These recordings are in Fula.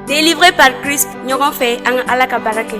Délivré par Christ, ɲɔgɔn fɛ an ka Ala ka baara kɛ.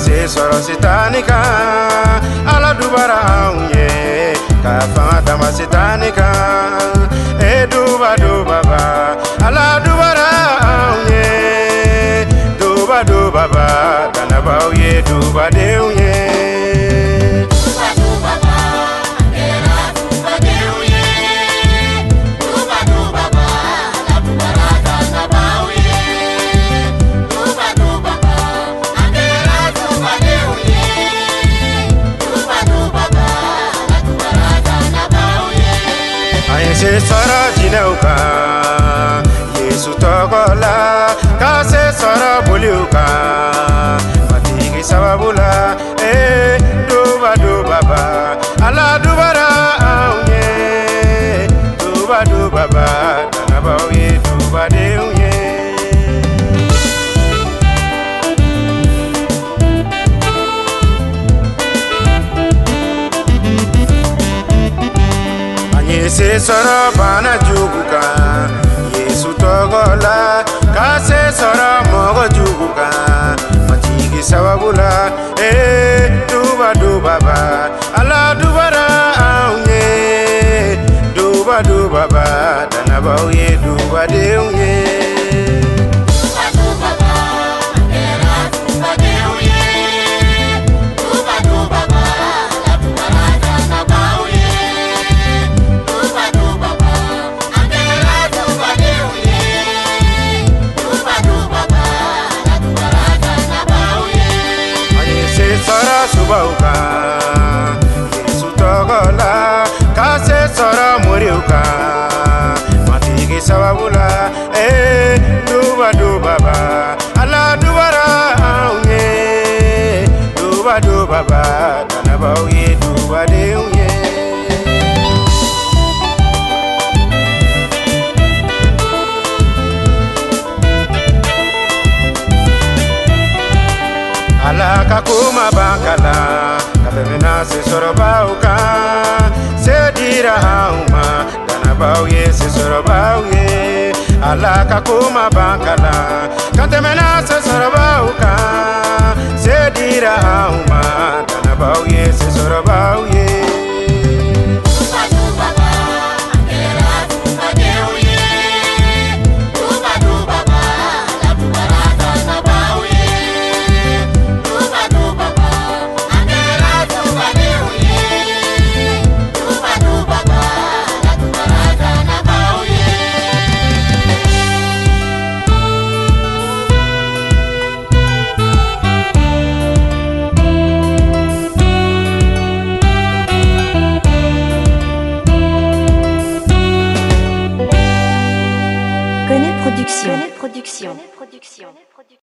Se sɔrɔ Sitani kan, Ala dubara anw ye ka fanga dama Sitani kan. Duba dubaba, Ala dubara anw ye. Duba dubaba, danabaw ye dubadenw ye. Se sɔrɔ jinɛw kan, Yesu tɔgɔ la, ka se sɔrɔ boliw kan, matigi sababu la. Duba dubaba, Ala dubara anw ye. Duba dubaba, danabaw ye dubadenw ye. Se sɔrɔ bana jugu kan, Yesu tɔgɔ la, ka se sɔrɔ mɔgɔ jugu kan, matigi sababu la. Duba dubaba, Ala dubara anw ye. Duba dubaba, danabaw ye dubadenw ye. Subaw kan, Yesu tɔgɔ la, ka se sɔrɔ moriw kan, matigi sababu la. Duba dubaba, Ala dubara anw ye. Duba dubaba, danabaw ye dubadenw ye. Ala ka kuma bankala, ka tɛmɛna se sɔrɔbaw kan. Se dira anw ma, danabaw ye se sɔrɔbaw ye. Ala ka kuma bankala, ka tɛmɛna se sɔrɔbaw kan. Se dira anw ma, danabaw ye se sɔrɔbaw ye. Production.